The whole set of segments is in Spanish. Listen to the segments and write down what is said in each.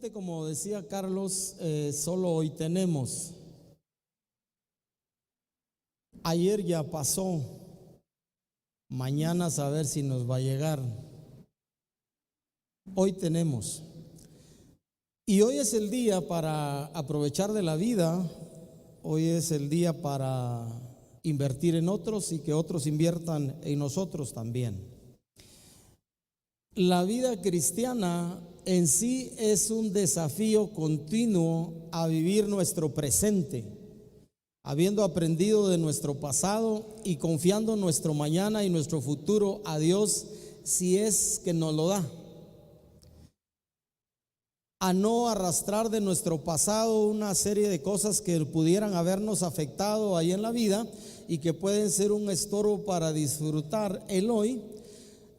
Definitivamente, como decía Carlos, solo hoy tenemos. Ayer ya pasó, mañana a saber si nos va a llegar. Hoy tenemos. Y hoy es el día para aprovechar de la vida, hoy es el día para invertir en otros y que otros inviertan en nosotros también. La vida cristiana en sí es un desafío continuo a vivir nuestro presente, habiendo aprendido de nuestro pasado y confiando nuestro mañana y nuestro futuro a Dios si es que nos lo da. A no arrastrar de nuestro pasado una serie de cosas que pudieran habernos afectado ahí en la vida y que pueden ser un estorbo para disfrutar el hoy,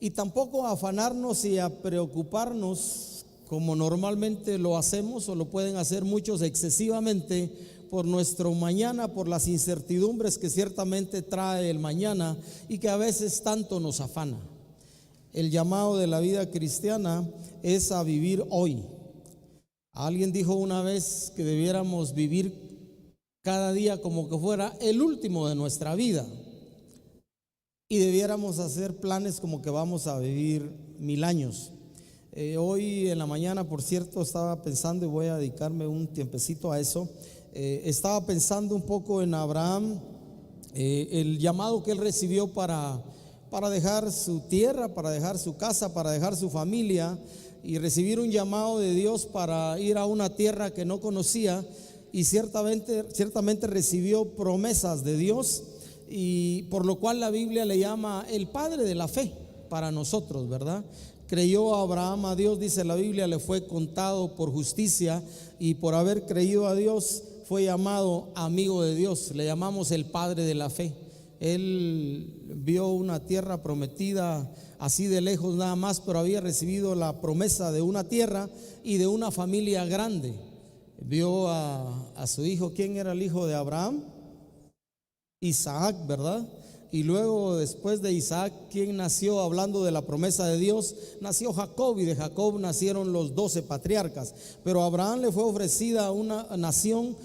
y tampoco a afanarnos y a preocuparnos como normalmente lo hacemos o lo pueden hacer muchos excesivamente por nuestro mañana, por las incertidumbres que ciertamente trae el mañana y que a veces tanto nos afana. El llamado de la vida cristiana es a vivir hoy. Alguien dijo una vez que debiéramos vivir cada día como que fuera el último de nuestra vida y debiéramos hacer planes como que vamos a vivir 1000 años. Hoy en la mañana, por cierto, estaba pensando, y voy a dedicarme un tiempecito a eso, estaba pensando un poco en Abraham, el llamado que él recibió para dejar su tierra, para dejar su casa, para dejar su familia y recibir un llamado de Dios para ir a una tierra que no conocía, y ciertamente recibió promesas de Dios, y por lo cual la Biblia le llama el padre de la fe para nosotros, ¿verdad? Creyó Abraham a Dios, dice la Biblia, le fue contado por justicia, y por haber creído a Dios fue llamado amigo de Dios. Le llamamos el padre de la fe. Él vio una tierra prometida así de lejos nada más, pero había recibido la promesa de una tierra y de una familia grande. Vio a su hijo. ¿Quién era el hijo de Abraham? Isaac, ¿verdad? Y luego, después de Isaac, ¿quién nació? Hablando de la promesa de Dios, nació Jacob, y de Jacob nacieron los 12 patriarcas. Pero a Abraham le fue ofrecida una nación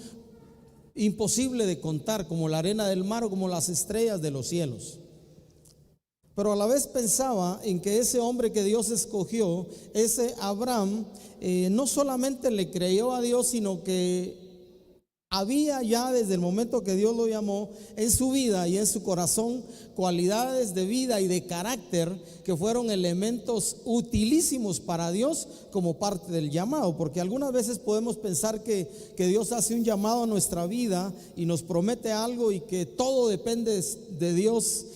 imposible de contar, como la arena del mar o como las estrellas de los cielos. Pero a la vez pensaba en que ese hombre que Dios escogió, ese Abraham, no solamente le creyó a Dios, sino que había ya desde el momento que Dios lo llamó en su vida y en su corazón cualidades de vida y de carácter que fueron elementos utilísimos para Dios como parte del llamado. Porque algunas veces podemos pensar que Dios hace un llamado a nuestra vida y nos promete algo y que todo depende de Dios,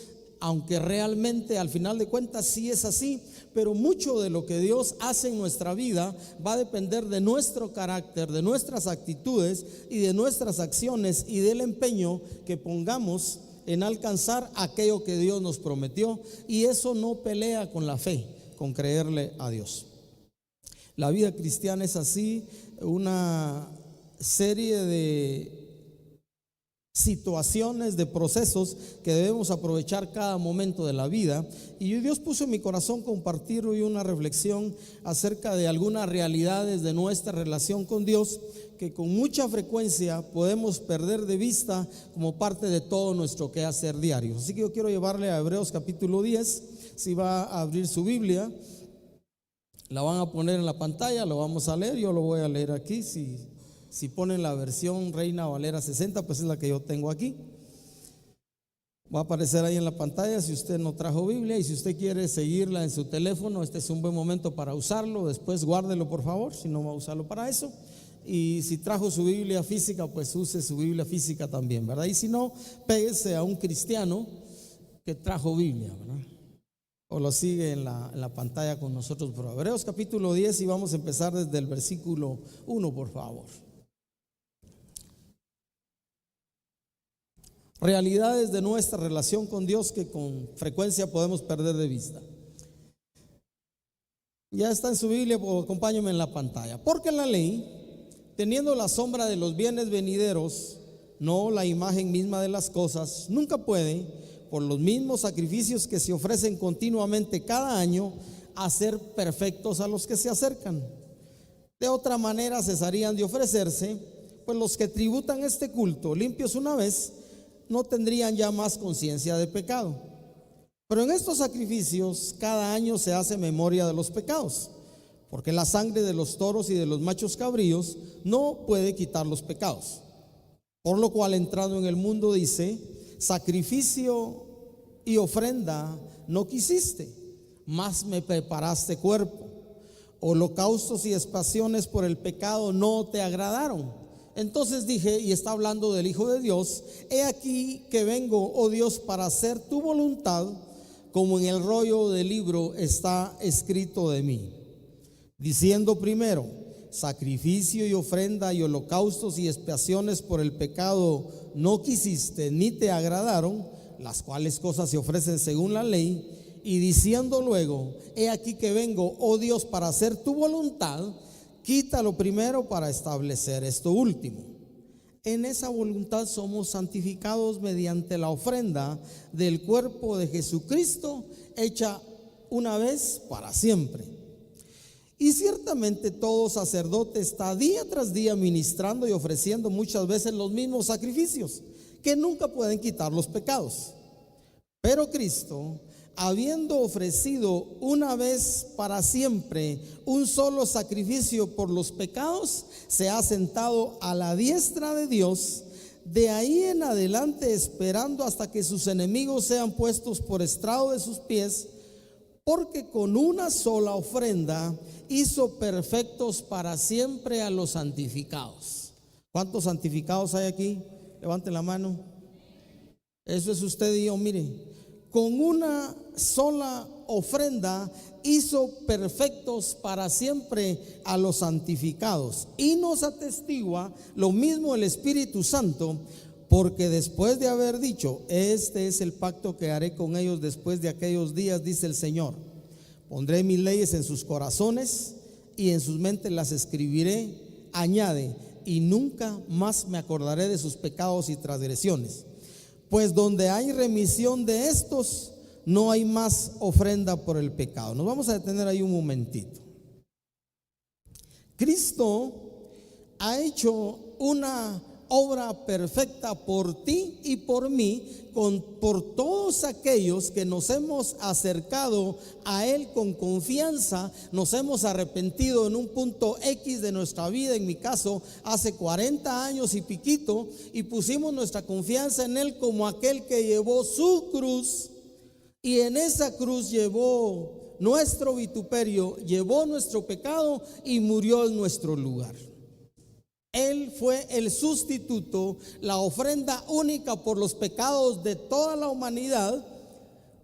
aunque realmente al final de cuentas sí es así. Pero mucho de lo que Dios hace en nuestra vida va a depender de nuestro carácter, de nuestras actitudes y de nuestras acciones y del empeño que pongamos en alcanzar aquello que Dios nos prometió. Y eso no pelea con la fe, con creerle a Dios. La vida cristiana es así, una serie de situaciones, de procesos que debemos aprovechar cada momento de la vida. Y Dios puso en mi corazón compartir hoy una reflexión acerca de algunas realidades de nuestra relación con Dios que con mucha frecuencia podemos perder de vista como parte de todo nuestro quehacer diario. Así que yo quiero llevarle a Hebreos capítulo 10. Si va a abrir su Biblia, la van a poner en la pantalla, lo vamos a leer. Yo lo voy a leer aquí. Si ponen la versión Reina Valera 60, pues es la que yo tengo aquí. Va a aparecer ahí en la pantalla si usted no trajo Biblia, y si usted quiere seguirla en su teléfono, este es un buen momento para usarlo. Después guárdelo, por favor, si no va a usarlo para eso. Y si trajo su Biblia física, pues use su Biblia física también, ¿verdad? Y si no, péguese a un cristiano que trajo Biblia, ¿verdad? O lo sigue en la pantalla con nosotros por Hebreos capítulo 10, y vamos a empezar desde el versículo 1, por favor. Realidades de nuestra relación con Dios que con frecuencia podemos perder de vista. Ya está en su Biblia, acompáñame en la pantalla. Porque la ley, teniendo la sombra de los bienes venideros, no la imagen misma de las cosas, nunca puede, por los mismos sacrificios que se ofrecen continuamente cada año, hacer perfectos a los que se acercan. De otra manera cesarían de ofrecerse, pues los que tributan este culto limpios una vez no tendrían ya más conciencia de pecado. Pero en estos sacrificios cada año se hace memoria de los pecados, porque la sangre de los toros y de los machos cabríos no puede quitar los pecados. Por lo cual, entrado en el mundo, dice: sacrificio y ofrenda no quisiste, mas me preparaste cuerpo. Holocaustos y expiaciones por el pecado no te agradaron. Entonces dije, y está hablando del Hijo de Dios: he aquí que vengo, oh Dios, para hacer tu voluntad, como en el rollo del libro está escrito de mí. Diciendo primero: sacrificio y ofrenda y holocaustos y expiaciones por el pecado no quisiste ni te agradaron, las cuales cosas se ofrecen según la ley. Y diciendo luego: he aquí que vengo, oh Dios, para hacer tu voluntad, quita lo primero para establecer esto último. En esa voluntad somos santificados mediante la ofrenda del cuerpo de Jesucristo, hecha una vez para siempre. Y ciertamente todo sacerdote está día tras día ministrando y ofreciendo muchas veces los mismos sacrificios, que nunca pueden quitar los pecados. Pero Cristo, habiendo ofrecido una vez para siempre un solo sacrificio por los pecados, se ha sentado a la diestra de Dios, de ahí en adelante esperando hasta que sus enemigos sean puestos por estrado de sus pies, porque con una sola ofrenda hizo perfectos para siempre a los santificados. ¿Cuántos santificados hay aquí? Levanten la mano. Eso es usted y yo, mire. Con una sola ofrenda hizo perfectos para siempre a los santificados. Y nos atestigua lo mismo el Espíritu Santo, porque después de haber dicho: este es el pacto que haré con ellos después de aquellos días, dice el Señor, pondré mis leyes en sus corazones y en sus mentes las escribiré. Añade: y nunca más me acordaré de sus pecados y transgresiones. Pues donde hay remisión de estos, no hay más ofrenda por el pecado. Nos vamos a detener ahí un momentito. Cristo ha hecho una obra perfecta por ti y por mí, por todos aquellos que nos hemos acercado a Él con confianza, nos hemos arrepentido en un punto X de nuestra vida. En mi caso, hace 40 años y piquito, y pusimos nuestra confianza en Él como aquel que llevó su cruz, y en esa cruz llevó nuestro vituperio, llevó nuestro pecado y murió en nuestro lugar. Él fue el sustituto, la ofrenda única por los pecados de toda la humanidad.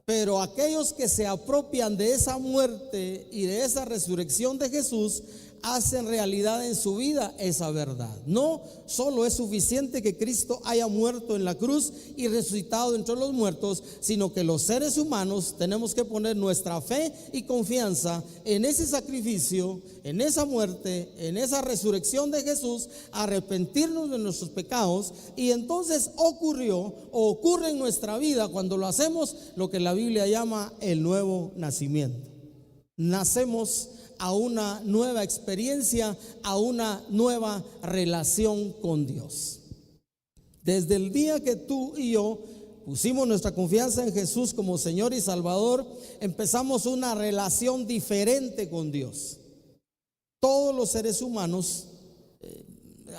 Pero aquellos que se apropian de esa muerte y de esa resurrección de Jesús hacen realidad en su vida esa verdad. No solo es suficiente que Cristo haya muerto en la cruz y resucitado entre los muertos, sino que los seres humanos tenemos que poner nuestra fe y confianza en ese sacrificio, en esa muerte, en esa resurrección de Jesús, arrepentirnos de nuestros pecados. Y entonces ocurre en nuestra vida, cuando lo hacemos, lo que la Biblia llama el nuevo nacimiento. Nacemos a una nueva experiencia, a una nueva relación con Dios. Desde el día que tú y yo pusimos nuestra confianza en Jesús como Señor y Salvador, empezamos una relación diferente con Dios. Todos los seres humanos,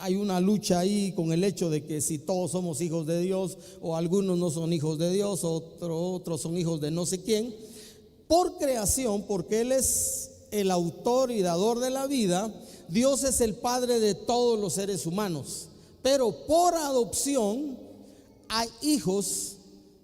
hay una lucha ahí con el hecho de que si todos somos hijos de Dios, o algunos no son hijos de Dios, otros son hijos de no sé quién. Por creación, porque Él es el autor y dador de la vida, Dios es el Padre de todos los seres humanos. Pero por adopción hay hijos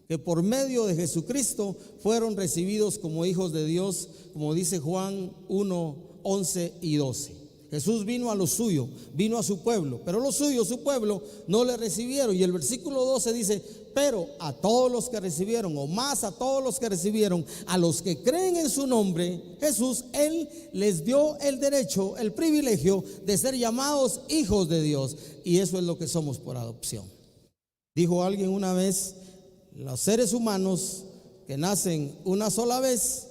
que por medio de Jesucristo fueron recibidos como hijos de Dios, como dice Juan 1, 11 y 12. Jesús vino a lo suyo, vino a su pueblo, pero los suyos, su pueblo, no le recibieron. Y el versículo 12 dice: pero a todos los que recibieron, o más a todos los que recibieron, a los que creen en su nombre, Jesús, Él les dio el derecho, el privilegio de ser llamados hijos de Dios. Y eso es lo que somos por adopción. Dijo alguien una vez: los seres humanos que nacen una sola vez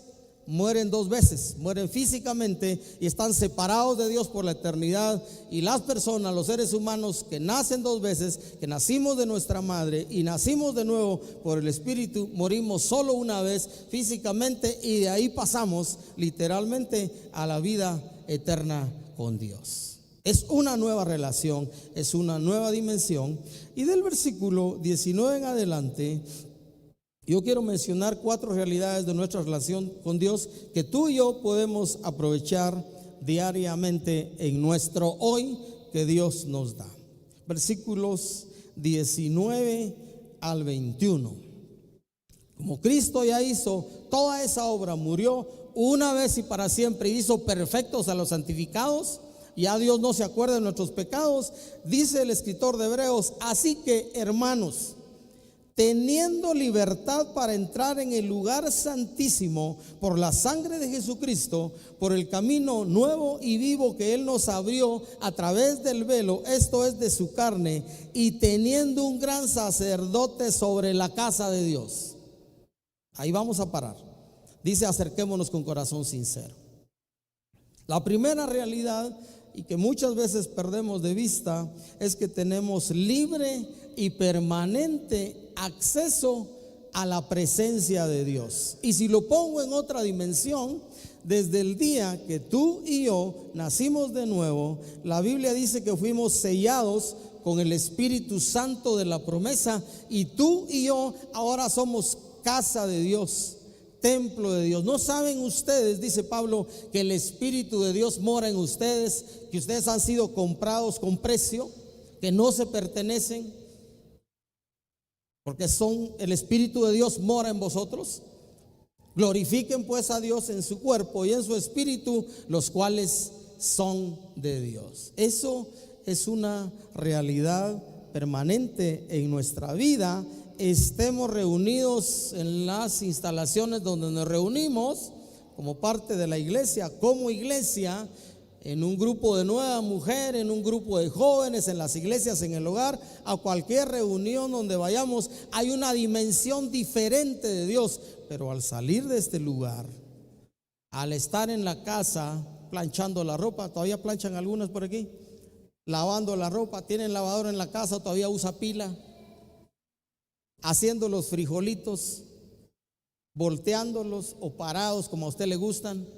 mueren dos veces, mueren físicamente y están separados de Dios por la eternidad. Y las personas, los seres humanos que nacen dos veces, que nacimos de nuestra madre y nacimos de nuevo por el Espíritu, morimos solo una vez físicamente y de ahí pasamos literalmente a la vida eterna con Dios. Es una nueva relación, es una nueva dimensión. Y del versículo 19 en adelante, yo quiero mencionar 4 realidades de nuestra relación con Dios que tú y yo podemos aprovechar diariamente en nuestro hoy que Dios nos da. Versículos 19 al 21. Como Cristo ya hizo toda esa obra, murió una vez y para siempre, hizo perfectos a los santificados, ya Dios no se acuerda de nuestros pecados, dice el escritor de Hebreos: así que, hermanos, teniendo libertad para entrar en el lugar santísimo por la sangre de Jesucristo, por el camino nuevo y vivo que Él nos abrió a través del velo, esto es de su carne, y teniendo un gran sacerdote sobre la casa de Dios. Ahí vamos a parar. Dice: acerquémonos con corazón sincero. La primera realidad, y que muchas veces perdemos de vista, es que tenemos libre y permanente acceso a la presencia de Dios. Y si lo pongo en otra dimensión, desde el día que tú y yo nacimos de nuevo, la Biblia dice que fuimos sellados con el Espíritu Santo de la promesa, y tú y yo ahora somos casa de Dios, templo de Dios. ¿No saben ustedes, dice Pablo, que el Espíritu de Dios mora en ustedes, que ustedes han sido comprados con precio, que no se pertenecen? Porque el Espíritu de Dios mora en vosotros. Glorifiquen pues a Dios en su cuerpo y en su espíritu, los cuales son de Dios. Eso es una realidad permanente en nuestra vida. Estemos reunidos en las instalaciones donde nos reunimos como parte de la iglesia, como iglesia, en un grupo de nueva mujer, en un grupo de jóvenes, en las iglesias, en el hogar, a cualquier reunión donde vayamos, hay una dimensión diferente de Dios. Pero al salir de este lugar, al estar en la casa planchando la ropa, todavía planchan algunas por aquí, lavando la ropa, tienen lavadora en la casa, todavía usa pila, haciendo los frijolitos, volteándolos o parados como a usted le gustan.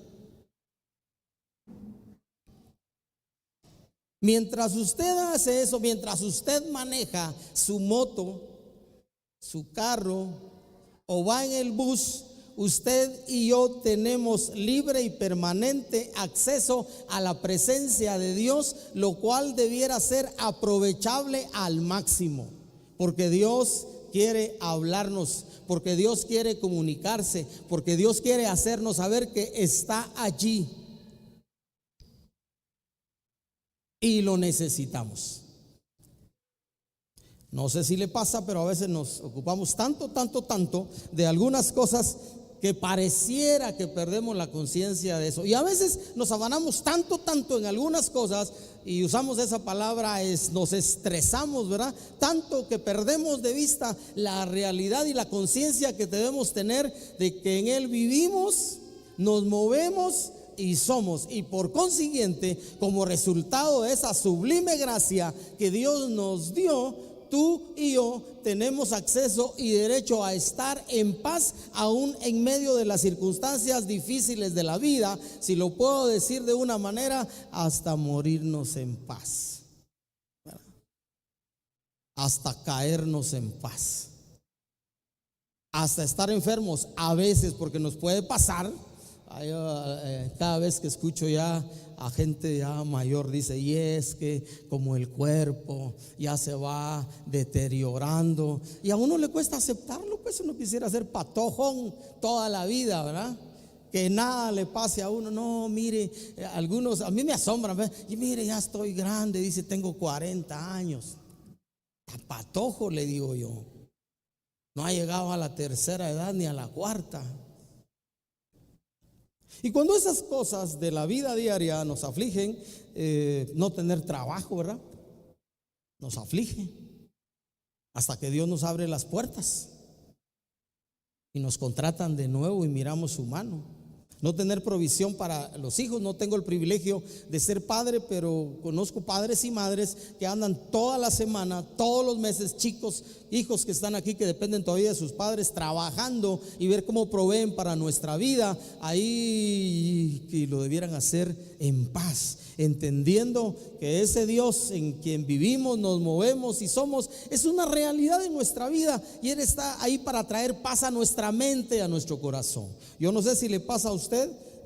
Mientras usted hace eso, mientras usted maneja su moto, su carro o va en el bus, usted y yo tenemos libre y permanente acceso a la presencia de Dios, lo cual debiera ser aprovechable al máximo, porque Dios quiere hablarnos, porque Dios quiere comunicarse, porque Dios quiere hacernos saber que está allí. Y lo necesitamos. No sé si le pasa, pero a veces nos ocupamos tanto de algunas cosas que pareciera que perdemos la conciencia de eso. Y a veces nos afanamos tanto en algunas cosas, y usamos esa palabra, nos estresamos, ¿verdad? Tanto que perdemos de vista la realidad y la conciencia que debemos tener de que en Él vivimos, nos movemos y somos, y por consiguiente, como resultado de esa sublime gracia que Dios nos dio, tú y yo tenemos acceso y derecho a estar en paz aún en medio de las circunstancias difíciles de la vida, si lo puedo decir de una manera, hasta morirnos en paz, hasta caernos en paz, hasta estar enfermos a veces, porque nos puede pasar. Cada vez que escucho ya a gente ya mayor, dice: y es que como el cuerpo ya se va deteriorando, y a uno le cuesta aceptarlo, pues uno quisiera ser patojón toda la vida, ¿verdad? Que nada le pase a uno. No, mire, algunos a mí me asombran, ¿verdad? Y mire, ya estoy grande, dice, tengo 40 años. A patojo, le digo yo. No ha llegado a la tercera edad ni a la cuarta. Y cuando esas cosas de la vida diaria nos afligen, no tener trabajo, ¿verdad? Nos aflige hasta que Dios nos abre las puertas y nos contratan de nuevo y miramos su mano. No tener provisión para los hijos. No tengo el privilegio de ser padre, pero conozco padres y madres que andan toda la semana, todos los meses, chicos, hijos que están aquí que dependen todavía de sus padres, trabajando y ver cómo proveen para nuestra vida. Ahí que lo debieran hacer en paz, entendiendo que ese Dios en quien vivimos, nos movemos y somos, es una realidad en nuestra vida, y Él está ahí para traer paz a nuestra mente, a nuestro corazón. Yo no sé si le pasa a usted.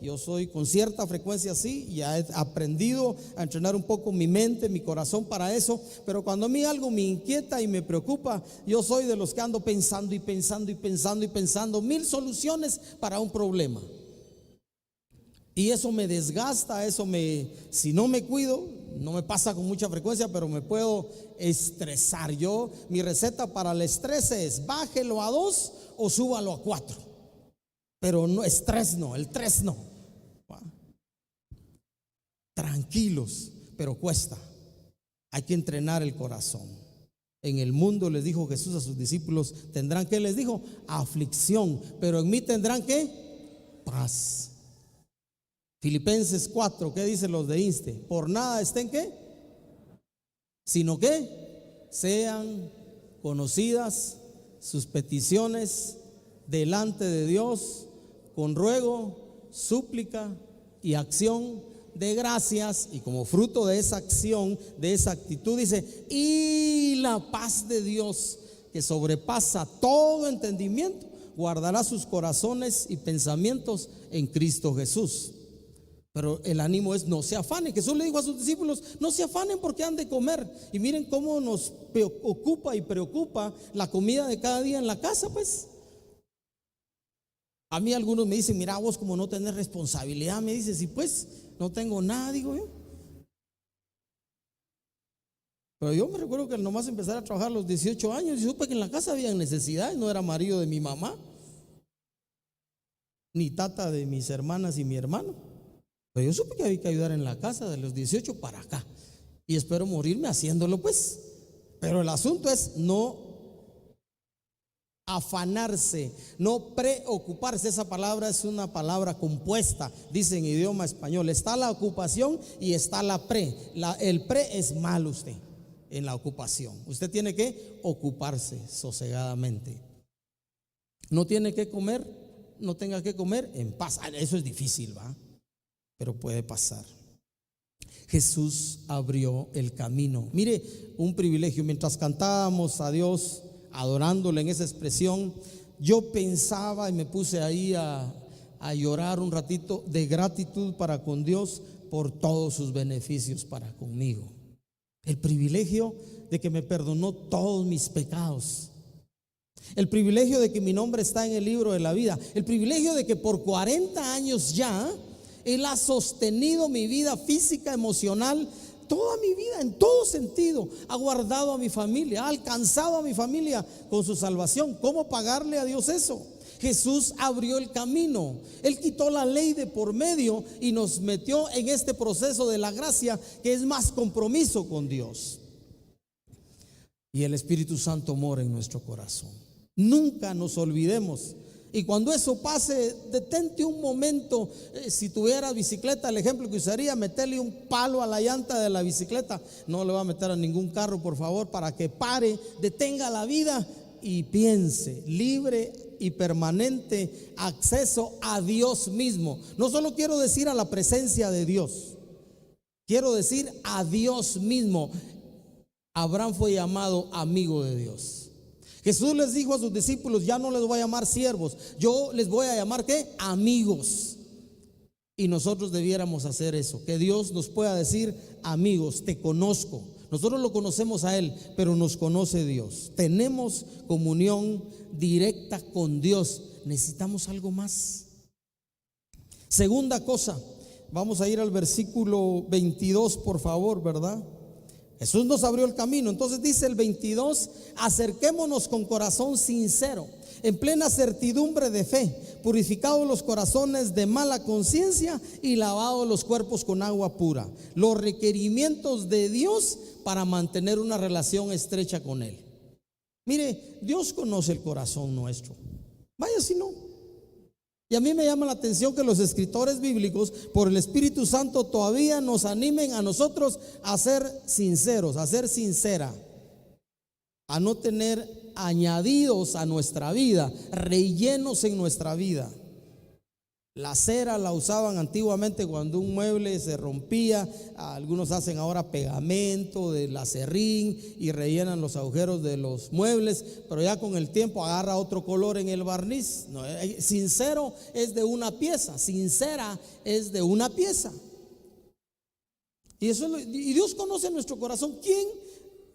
Yo soy con cierta frecuencia así, ya he aprendido a entrenar un poco mi mente, mi corazón para eso, pero cuando a mí algo me inquieta y me preocupa, yo soy de los que ando pensando y pensando y pensando y pensando 1000 soluciones para un problema. Y eso me desgasta, si no me cuido, no me pasa con mucha frecuencia, pero me puedo estresar. Mi receta para el estrés es: bájelo a 2 o súbalo a 4. Pero no, estrés no, el 3 no. Tranquilos, pero cuesta. Hay que entrenar el corazón. En el mundo, les dijo Jesús a sus discípulos, tendrán, ¿qué les dijo? Aflicción, pero en mí tendrán, ¿qué? Paz. Filipenses 4, ¿qué dicen los de INSTE? Por nada estén, ¿qué? Sino que sean conocidas sus peticiones delante de Dios con ruego, súplica y acción de gracias, y como fruto de esa acción, de esa actitud, dice: y la paz de Dios, que sobrepasa todo entendimiento, guardará sus corazones y pensamientos en Cristo Jesús. Pero el ánimo es: no se afanen. Jesús le dijo a sus discípulos: no se afanen porque han de comer. Y miren cómo nos ocupa y preocupa la comida de cada día en la casa, pues. A mí algunos me dicen: mira, vos como no tenés responsabilidad, me dices, y pues no tengo nada, digo yo. Pero yo me recuerdo que nomás empezar a trabajar a los 18 años y supe que en la casa había necesidades. No era marido de mi mamá, ni tata de mis hermanas y mi hermano, pero yo supe que había que ayudar en la casa de los 18 para acá, y espero morirme haciéndolo, pues. Pero el asunto es no afanarse, no preocuparse. Esa palabra es una palabra compuesta, dice en idioma español. Está la ocupación y está la pre. El pre es mal usted en la ocupación. Usted tiene que ocuparse sosegadamente. No tiene que comer, no tenga que comer en paz. Eso es difícil, ¿va? Pero puede pasar. Jesús abrió el camino. Mire, un privilegio. Mientras cantábamos a Dios, adorándole en esa expresión, yo pensaba y me puse ahí a llorar un ratito de gratitud para con Dios por todos sus beneficios para conmigo. El privilegio de que me perdonó todos mis pecados. El privilegio de que mi nombre está en el libro de la vida. El privilegio de que por 40 años ya Él ha sostenido mi vida física, emocional, toda mi vida, en todo sentido. Ha guardado a mi familia, ha alcanzado a mi familia con su salvación. ¿Cómo pagarle a Dios eso? Jesús abrió el camino. Él quitó la ley de por medio y nos metió en este proceso de la gracia, que es más compromiso con Dios. Y el Espíritu Santo mora en nuestro corazón. Nunca nos olvidemos. Y cuando eso pase, detente un momento. Si tuviera bicicleta, el ejemplo que usaría: meterle un palo a la llanta de la bicicleta. No le va a meter a ningún carro, por favor, para que pare, detenga la vida y piense. Libre y permanente acceso a Dios mismo. No solo quiero decir a la presencia de Dios, quiero decir a Dios mismo. Abraham fue llamado amigo de Dios. Jesús les dijo a sus discípulos: ya no les voy a llamar siervos, yo les voy a llamar, ¿qué? Amigos. Y nosotros debiéramos hacer eso, que Dios nos pueda decir: amigos, te conozco. Nosotros lo conocemos a Él, pero nos conoce Dios. Tenemos comunión directa con Dios. Necesitamos algo más. Segunda cosa, vamos a ir al versículo 22, por favor, ¿verdad? Jesús nos abrió el camino. Entonces dice el 22: acerquémonos con corazón sincero, en plena certidumbre de fe, purificados los corazones de mala conciencia y lavados los cuerpos con agua pura. Los requerimientos de Dios para mantener una relación estrecha con Él. Mire, Dios conoce el corazón nuestro. Vaya si no. Y a mí me llama la atención que los escritores bíblicos, por el Espíritu Santo, todavía nos animen a nosotros a ser sinceros, a ser sincera, a no tener añadidos a nuestra vida, rellenos en nuestra vida. La cera la usaban antiguamente cuando un mueble se rompía. Algunos hacen ahora pegamento del acerrín y rellenan los agujeros de los muebles, pero ya con el tiempo agarra otro color en el barniz. No, sincero es de una pieza, sincera es de una pieza. Y Dios conoce nuestro corazón. ¿Quién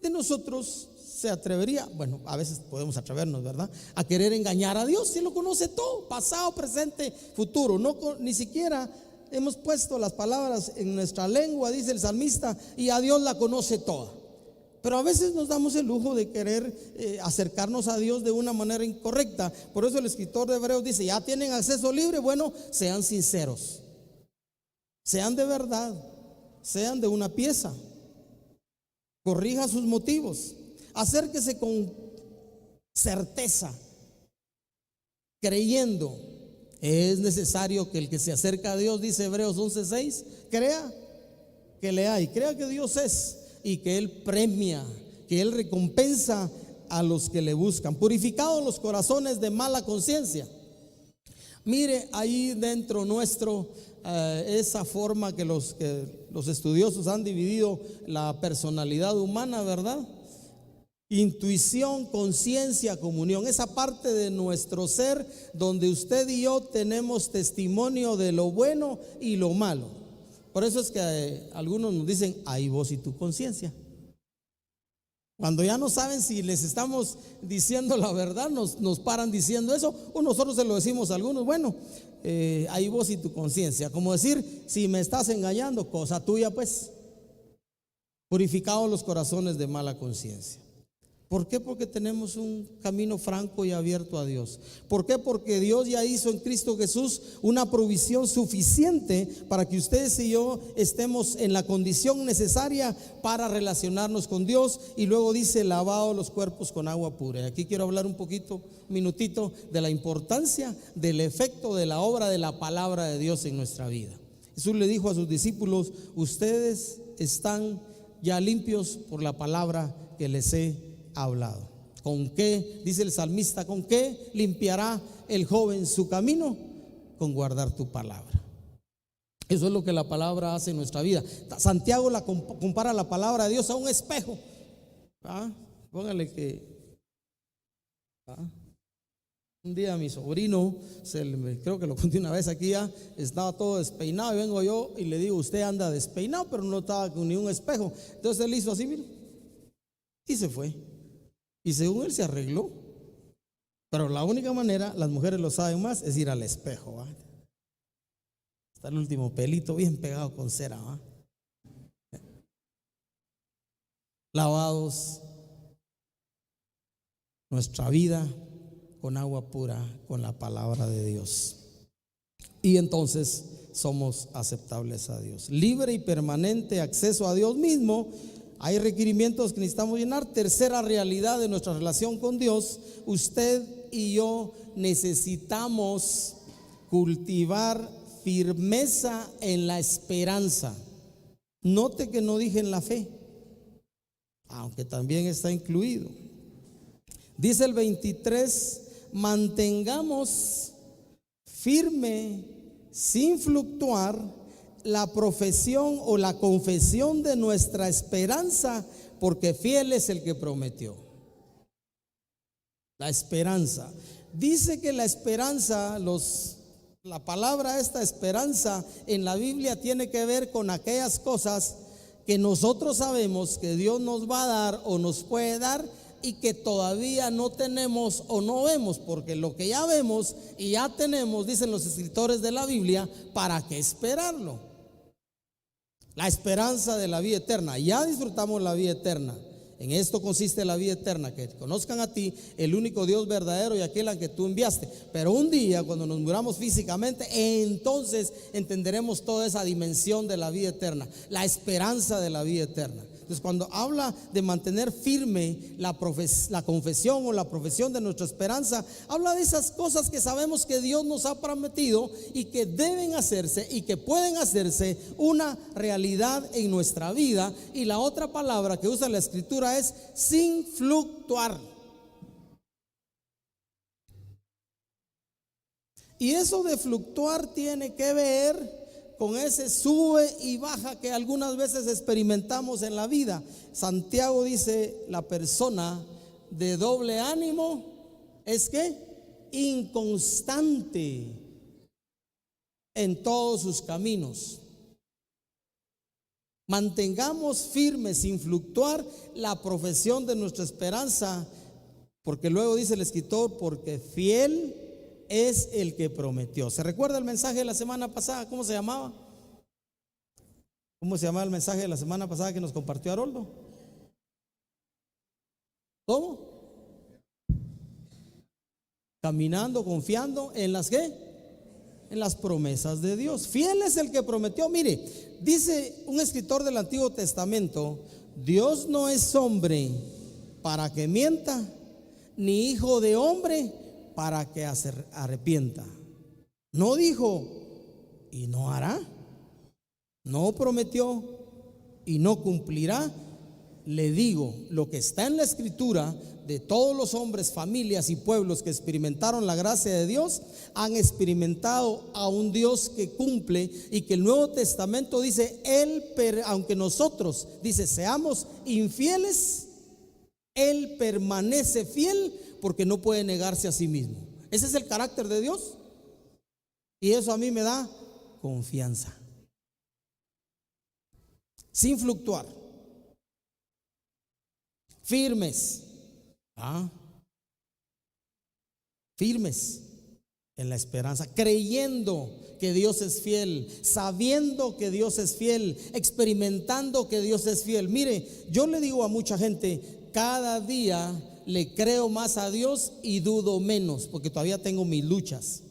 de nosotros se atrevería? Bueno, a veces podemos atrevernos, ¿verdad?, a querer engañar a Dios. Si Él lo conoce todo, pasado, presente, futuro. Ni siquiera hemos puesto las palabras en nuestra lengua, dice el salmista, y a Dios la conoce toda. Pero a veces nos damos el lujo de querer acercarnos a Dios de una manera incorrecta. Por eso el escritor de Hebreos dice: ya tienen acceso libre. Bueno, sean sinceros, sean de verdad, sean de una pieza, corrija sus motivos. Acérquese con certeza, creyendo. Es necesario que el que se acerca a Dios, dice Hebreos 11:6, crea que le hay, crea que Dios es y que Él premia, que Él recompensa a los que le buscan. Purificados los corazones de mala conciencia. Mire ahí dentro nuestro esa forma que los estudiosos han dividido la personalidad humana, ¿verdad? Intuición, conciencia, comunión. Esa parte de nuestro ser donde usted y yo tenemos testimonio de lo bueno y lo malo. Por eso es que algunos nos dicen: ahí vos y tu conciencia. Cuando ya no saben si les estamos diciendo la verdad, nos paran diciendo eso, o nosotros se lo decimos a algunos: bueno, ahí vos y tu conciencia. Como decir: si me estás engañando, cosa tuya pues. Purificados los corazones de mala conciencia. ¿Por qué? Porque tenemos un camino franco y abierto a Dios. ¿Por qué? Porque Dios ya hizo en Cristo Jesús una provisión suficiente para que ustedes y yo estemos en la condición necesaria para relacionarnos con Dios. Y luego dice: lavado los cuerpos con agua pura. Y aquí quiero hablar un minutito de la importancia del efecto de la obra de la palabra de Dios en nuestra vida. Jesús le dijo a sus discípulos: ustedes están ya limpios por la palabra que les he hablado. ¿Con qué? Dice el salmista: ¿con qué limpiará el joven su camino? Con guardar tu palabra. Eso es lo que la palabra hace en nuestra vida. Santiago compara la palabra de Dios a un espejo. Póngale que un día mi sobrino, creo que lo conté una vez aquí, ya estaba todo despeinado, y vengo yo y le digo: usted anda despeinado, pero no estaba con ni un espejo. Entonces él hizo así, mire, y se fue. Y según él se arregló. Pero la única manera, las mujeres lo saben más, es ir al espejo, ¿va? Está el último pelito bien pegado con cera, ¿va? Lavados nuestra vida con agua pura, con la palabra de Dios, y entonces somos aceptables a Dios. Libre y permanente acceso a Dios mismo. Hay requerimientos que necesitamos llenar. Tercera realidad de nuestra relación con Dios: usted y yo necesitamos cultivar firmeza en la esperanza. Note que no dije en la fe, aunque también está incluido. Dice el 23: mantengamos firme, sin fluctuar, la profesión o la confesión de nuestra esperanza, porque fiel es el que prometió. La esperanza. Dice que la esperanza, la palabra esta esperanza en la Biblia tiene que ver con aquellas cosas que nosotros sabemos que Dios nos va a dar o nos puede dar, y que todavía no tenemos o no vemos, porque lo que ya vemos y ya tenemos, dicen los escritores de la Biblia, ¿para qué esperarlo? La esperanza de la vida eterna. Ya disfrutamos la vida eterna. En esto consiste la vida eterna: que conozcan a ti, el único Dios verdadero, y aquel a que tú enviaste. Pero un día, cuando nos muramos físicamente, entonces entenderemos toda esa dimensión de la vida eterna, la esperanza de la vida eterna. Entonces, cuando habla de mantener firme la confesión o la profesión de nuestra esperanza, habla de esas cosas que sabemos que Dios nos ha prometido y que deben hacerse y que pueden hacerse una realidad en nuestra vida. Y la otra palabra que usa la Escritura es sin fluctuar. Y eso de fluctuar tiene que ver con ese sube y baja que algunas veces experimentamos en la vida. Santiago dice: la persona de doble ánimo es que inconstante en todos sus caminos. Mantengamos firme sin fluctuar la profesión de nuestra esperanza, porque luego dice el escritor: porque fiel es el que prometió. ¿Se recuerda el mensaje de la semana pasada? ¿Cómo se llamaba? ¿Cómo se llamaba el mensaje de la semana pasada que nos compartió Haroldo? ¿Cómo? Caminando, confiando en las ¿qué? En las promesas de Dios. Fiel es el que prometió. Mire, dice un escritor del Antiguo Testamento: Dios no es hombre para que mienta, ni hijo de hombre para que se arrepienta. No dijo y no hará, no prometió y no cumplirá. Le digo, lo que está en la Escritura de todos los hombres, familias y pueblos que experimentaron la gracia de Dios, han experimentado a un Dios que cumple, y que el Nuevo Testamento dice: aunque nosotros, dice, seamos infieles, Él permanece fiel, porque no puede negarse a sí mismo. Ese es el carácter de Dios, y eso a mí me da confianza. Sin fluctuar, firmes, firmes en la esperanza, creyendo que Dios es fiel, sabiendo que Dios es fiel, experimentando que Dios es fiel. Mire, yo le digo a mucha gente: cada día le creo más a Dios y dudo menos, porque todavía tengo mis luchas.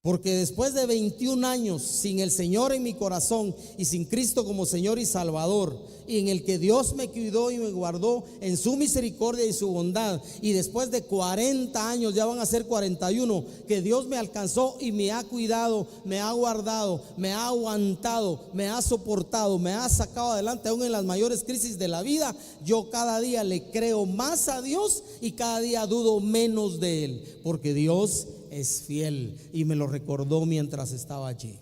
Porque después de 21 años sin el Señor en mi corazón y sin Cristo como Señor y Salvador, y en el que Dios me cuidó y me guardó en su misericordia y su bondad, y después de 40 años, ya van a ser 41, que Dios me alcanzó y me ha cuidado, me ha guardado, me ha aguantado, me ha soportado, me ha sacado adelante aún en las mayores crisis de la vida, yo cada día le creo más a Dios y cada día dudo menos de Él, porque Dios es fiel, y me lo recordó mientras estaba allí.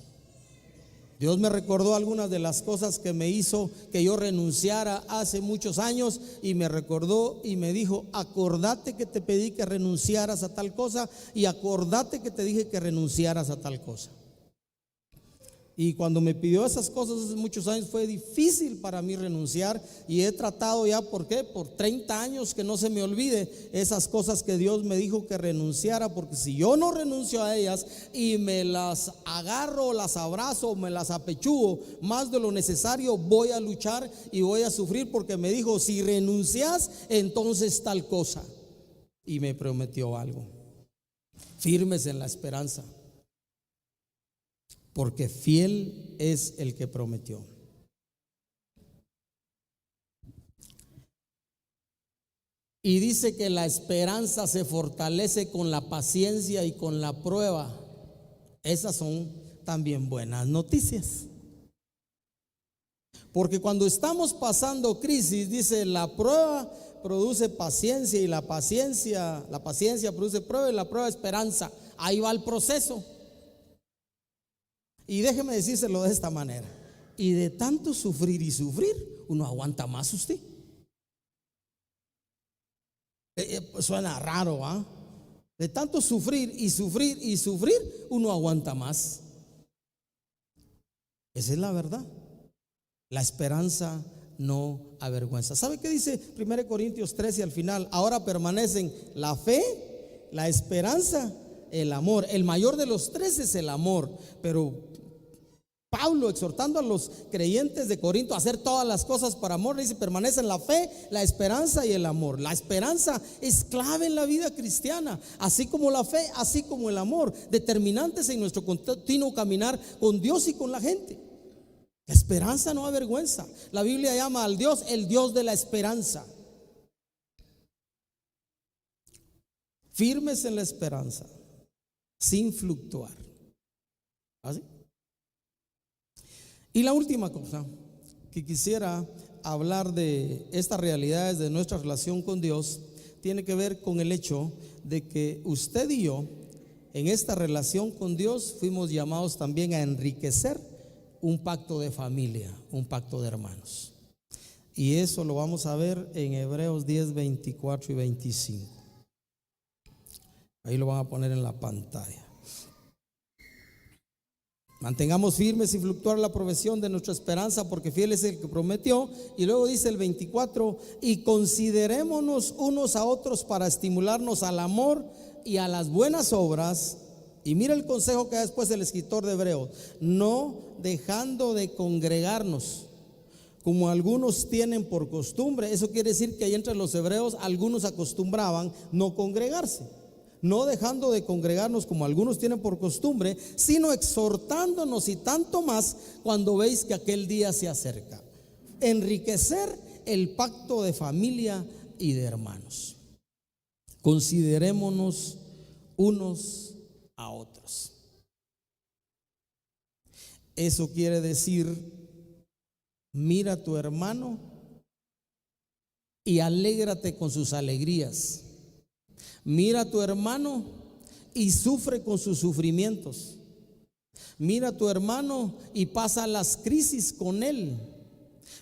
Dios me recordó algunas de las cosas que me hizo que yo renunciara hace muchos años, y me recordó y me dijo: acordate que te pedí que renunciaras a tal cosa, y acordate que te dije que renunciaras a tal cosa. Y cuando me pidió esas cosas hace muchos años, fue difícil para mí renunciar, y he tratado ya, ¿por qué? Por 30 años que no se me olvide esas cosas que Dios me dijo que renunciara, porque si yo no renuncio a ellas y me las agarro, las abrazo, me las apechugo más de lo necesario, voy a luchar y voy a sufrir, porque me dijo: si renuncias, entonces tal cosa. Y me prometió algo. Firmes en la esperanza, porque fiel es el que prometió. Y dice que la esperanza se fortalece con la paciencia y con la prueba. Esas son también buenas noticias. Porque cuando estamos pasando crisis, dice, la prueba produce paciencia, y la paciencia produce prueba, y la prueba esperanza. Ahí va el proceso. Y déjeme decírselo de esta manera: y de tanto sufrir y sufrir, uno aguanta más usted. Suena raro, ¿ah? De tanto sufrir y sufrir y sufrir, uno aguanta más. Esa es la verdad. La esperanza no avergüenza. ¿Sabe qué dice 1 Corintios 13 al final? Ahora permanecen la fe, la esperanza, el amor. El mayor de los tres es el amor, pero Pablo, exhortando a los creyentes de Corinto a hacer todas las cosas para amor, le dice: permanecen la fe, la esperanza y el amor. La esperanza es clave en la vida cristiana, así como la fe, así como el amor, determinantes en nuestro continuo caminar con Dios y con la gente. La esperanza no avergüenza. La Biblia llama al Dios el Dios de la esperanza. Firmes en la esperanza, sin fluctuar. ¿Así? Y la última cosa que quisiera hablar de estas realidades de nuestra relación con Dios tiene que ver con el hecho de que usted y yo en esta relación con Dios fuimos llamados también a enriquecer un pacto de familia, un pacto de hermanos. Y eso lo vamos a ver en Hebreos 10, 24 y 25. Ahí lo van a poner en la pantalla. Mantengamos firmes sin fluctuar la profesión de nuestra esperanza, porque fiel es el que prometió. Y luego dice el 24: y considerémonos unos a otros para estimularnos al amor y a las buenas obras. Y mira el consejo que da después el escritor de Hebreos: no dejando de congregarnos, como algunos tienen por costumbre. Eso quiere decir que ahí entre los hebreos algunos acostumbraban no congregarse. No dejando de congregarnos como algunos tienen por costumbre, sino exhortándonos, y tanto más cuando veis que aquel día se acerca. Enriquecer el pacto de familia y de hermanos. Considerémonos unos a otros. Eso quiere decir: mira a tu hermano y alégrate con sus alegrías. Mira a tu hermano y sufre con sus sufrimientos. Mira a tu hermano y pasa las crisis con él.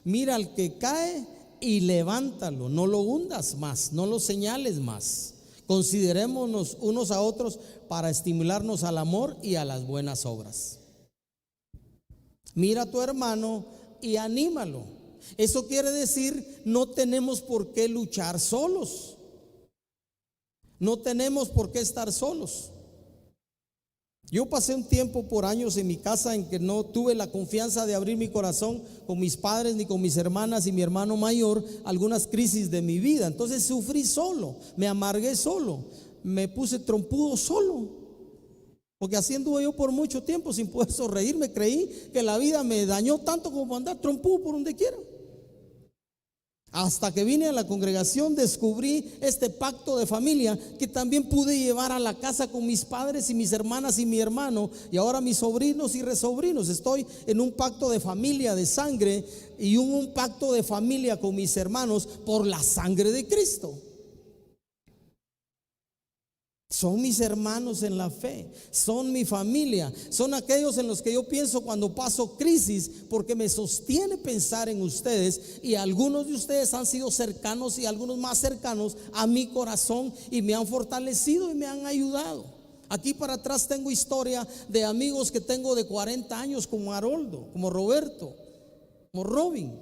Mira al que cae y levántalo. No lo hundas más, no lo señales más. Considerémonos unos a otros para estimularnos al amor y a las buenas obras. Mira a tu hermano y anímalo. Eso quiere decir: no tenemos por qué luchar solos. No tenemos por qué estar solos. Yo pasé un tiempo por años en mi casa en que no tuve la confianza de abrir mi corazón con mis padres ni con mis hermanas y mi hermano mayor, algunas crisis de mi vida. Entonces sufrí solo, me amargué solo, me puse trompudo solo, porque así anduve yo por mucho tiempo sin poder sonreírme. Creí que la vida me dañó tanto como andar trompudo por donde quiera. Hasta que vine a la congregación descubrí este pacto de familia que también pude llevar a la casa con mis padres y mis hermanas y mi hermano, y ahora mis sobrinos y resobrinos. Estoy en un pacto de familia de sangre y un pacto de familia con mis hermanos por la sangre de Cristo. Son mis hermanos en la fe, son mi familia, son aquellos en los que yo pienso cuando paso crisis, porque me sostiene pensar en ustedes, y algunos de ustedes han sido cercanos y algunos más cercanos a mi corazón y me han fortalecido y me han ayudado. Aquí para atrás tengo historia de amigos que tengo de 40 años, como Haroldo, como Roberto, como Robin,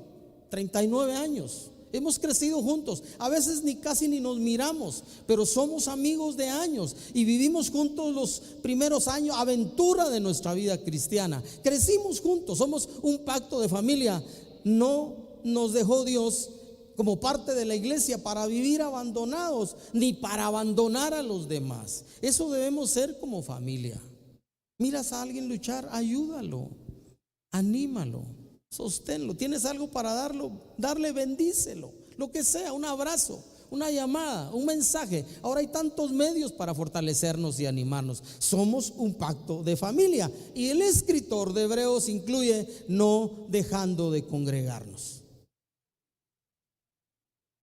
39 años. Hemos crecido juntos, a veces casi ni nos miramos, pero somos amigos de años y vivimos juntos los primeros años, aventura de nuestra vida cristiana. Crecimos juntos, somos un pacto de familia. No nos dejó Dios como parte de la iglesia para vivir abandonados, ni para abandonar a los demás. Eso debemos ser como familia. Miras a alguien luchar, ayúdalo, anímalo, sosténlo. Tienes algo para darle, bendícelo, lo que sea, un abrazo, una llamada, un mensaje. Ahora hay tantos medios para fortalecernos y animarnos. Somos un pacto de familia. Y el escritor de Hebreos incluye: no dejando de congregarnos.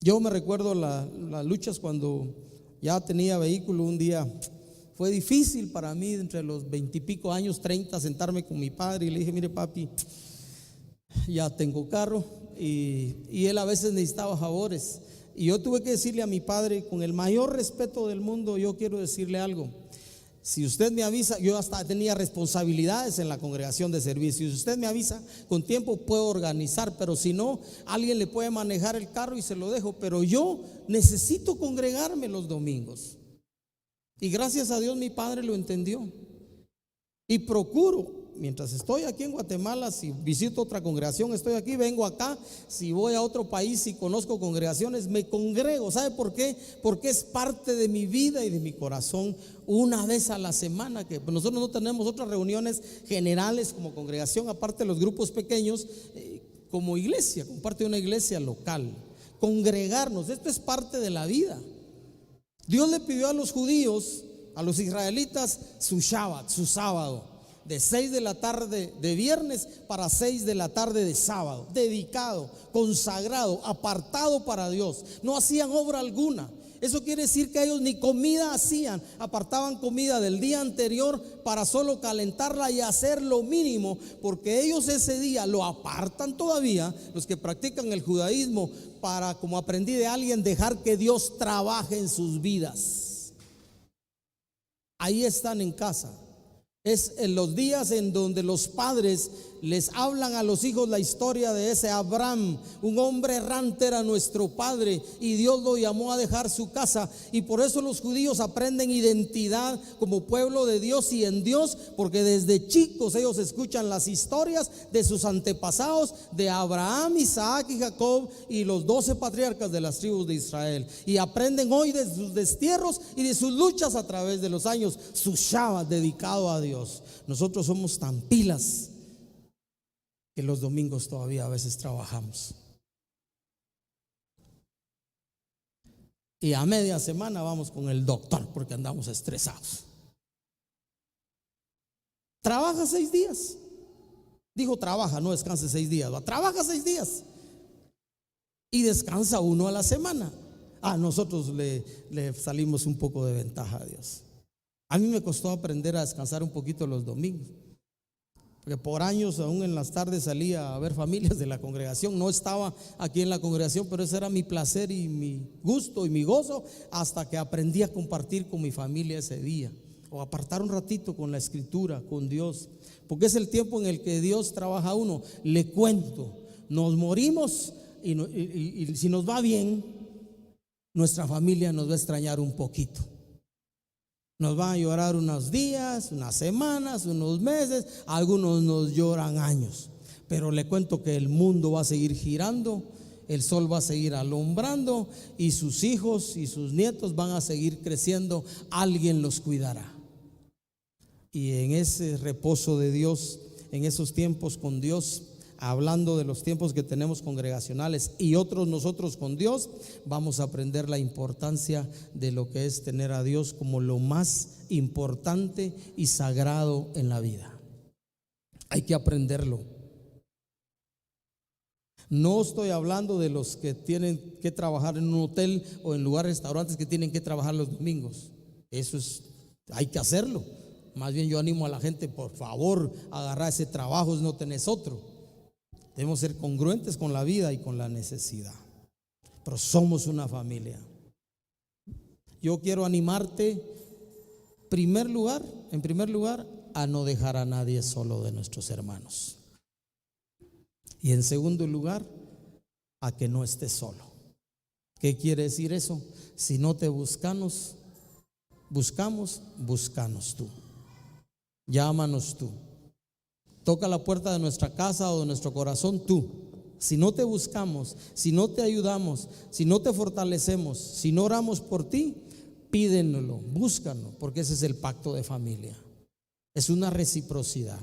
Yo me recuerdo las luchas cuando ya tenía vehículo. Un día fue difícil para mí, entre los 20 y pico años, 30, sentarme con mi padre y le dije: mire papi, ya tengo carro, y él a veces necesitaba favores, y yo tuve que decirle a mi padre, con el mayor respeto del mundo: yo quiero decirle algo. Si usted me avisa, yo hasta tenía responsabilidades en la congregación de servicio. Si usted me avisa con tiempo, puedo organizar, pero si no, alguien le puede manejar el carro y se lo dejo. Pero yo necesito congregarme los domingos. Y gracias a Dios mi padre lo entendió. Y procuro mientras estoy aquí en Guatemala, si visito otra congregación, estoy aquí, vengo acá, si voy a otro país y conozco congregaciones, me congrego. ¿Sabe por qué? Porque es parte de mi vida y de mi corazón. Una vez a la semana, que nosotros no tenemos otras reuniones generales como congregación, aparte de los grupos pequeños, como iglesia, como parte de una iglesia local. Congregarnos, esto es parte de la vida. Dios le pidió a los judíos, a los israelitas, su Shabbat, su sábado, de 6 de la tarde de viernes para 6 de la tarde de sábado, dedicado, consagrado, apartado para Dios. No hacían obra alguna. Eso quiere decir que ellos ni comida hacían, apartaban comida del día anterior para solo calentarla y hacer lo mínimo, porque ellos ese día lo apartan todavía, los que practican el judaísmo, para, como aprendí de alguien, dejar que Dios trabaje en sus vidas. Ahí están en casa. Es en los días en donde los padres les hablan a los hijos la historia de ese Abraham, un hombre errante era nuestro padre y Dios lo llamó a dejar su casa, y por eso los judíos aprenden identidad como pueblo de Dios y en Dios, porque desde chicos ellos escuchan las historias de sus antepasados, de Abraham, Isaac y Jacob y los 12 patriarcas de las tribus de Israel, y aprenden hoy de sus destierros y de sus luchas a través de los años, su Shabbat dedicado a Dios. Nosotros somos tan pilas que los domingos todavía a veces trabajamos, y a media semana vamos con el doctor porque andamos estresados. Trabaja 6 días. Dijo trabaja, no descanse 6 días. Trabaja 6 días y descansa 1 a la semana. Nosotros le salimos un poco de ventaja a Dios. A mí me costó aprender a descansar un poquito los domingos, porque por años aún en las tardes salía a ver familias de la congregación. No estaba aquí en la congregación, pero ese era mi placer y mi gusto y mi gozo, hasta que aprendí a compartir con mi familia ese día, o apartar un ratito con la escritura, con Dios, porque es el tiempo en el que Dios trabaja a uno. Le cuento, nos morimos y si nos va bien, nuestra familia nos va a extrañar un poquito. Nos van a llorar unos días, unas semanas, unos meses, algunos nos lloran años. Pero le cuento que el mundo va a seguir girando, el sol va a seguir alumbrando y sus hijos y sus nietos van a seguir creciendo. Alguien los cuidará. Y en ese reposo de Dios, en esos tiempos con Dios, hablando de los tiempos que tenemos congregacionales y otros nosotros con Dios, vamos a aprender la importancia de lo que es tener a Dios como lo más importante y sagrado en la vida. Hay que aprenderlo. No estoy hablando de los que tienen que trabajar en un hotel o en lugares, restaurantes, que tienen que trabajar los domingos. Eso es, hay que hacerlo. Más bien yo animo a la gente, por favor, agarrar ese trabajo, no tenés otro. Debemos ser congruentes con la vida y con la necesidad. Pero somos una familia. Yo quiero animarte, en primer lugar, a no dejar a nadie solo de nuestros hermanos. Y en segundo lugar, a que no estés solo. ¿Qué quiere decir eso? Si no te buscamos, búscanos tú. Llámanos tú. Toca la puerta de nuestra casa o de nuestro corazón tú. Si no te buscamos, si no te ayudamos, si no te fortalecemos, si no oramos por ti, pídenlo, búscanos, porque ese es el pacto de familia. Es una reciprocidad.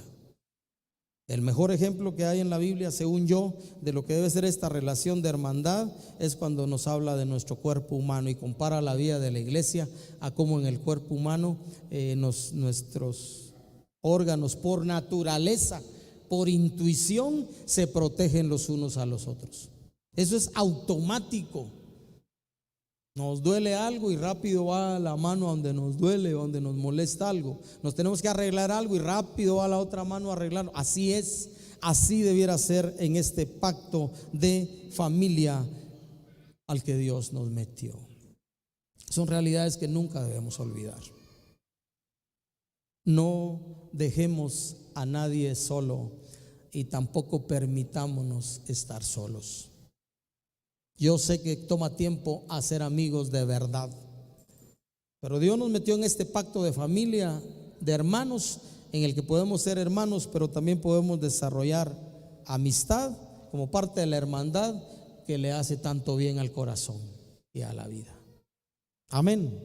El mejor ejemplo que hay en la Biblia, según yo, de lo que debe ser esta relación de hermandad, es cuando nos habla de nuestro cuerpo humano y compara la vida de la iglesia a cómo en el cuerpo humano nuestros órganos por naturaleza, por intuición, se protegen los unos a los otros. Eso es automático. Nos duele algo y rápido va la mano a donde nos duele, donde nos molesta algo. Nos tenemos que arreglar algo y rápido va la otra mano a arreglarlo. Así es, así debiera ser en este pacto de familia al que Dios nos metió. Son realidades que nunca debemos olvidar. No dejemos a nadie solo y tampoco permitámonos estar solos. Yo sé que toma tiempo hacer amigos de verdad, pero Dios nos metió en este pacto de familia, de hermanos, en el que podemos ser hermanos, pero también podemos desarrollar amistad como parte de la hermandad que le hace tanto bien al corazón y a la vida. Amén.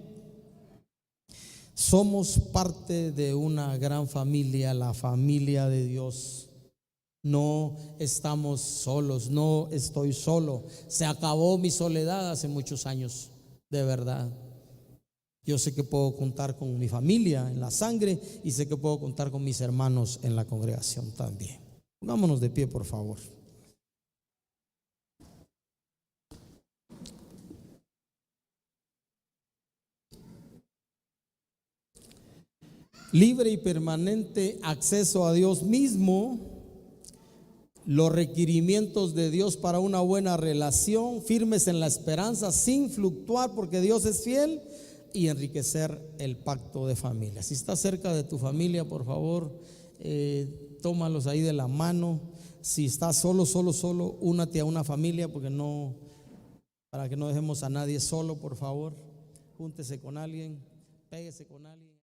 Somos parte de una gran familia, la familia de Dios. No estamos solos, no estoy solo. Se acabó mi soledad hace muchos años, de verdad. Yo sé que puedo contar con mi familia en la sangre y sé que puedo contar con mis hermanos en la congregación también. Pongámonos de pie, por favor. Libre y permanente acceso a Dios mismo. Los requerimientos de Dios para una buena relación, firmes en la esperanza, sin fluctuar porque Dios es fiel, y enriquecer el pacto de familia. Si estás cerca de tu familia, por favor, tómalos ahí de la mano. Si estás solo, únate a una familia, porque no, para que no dejemos a nadie solo, por favor. Júntese con alguien, péguese con alguien.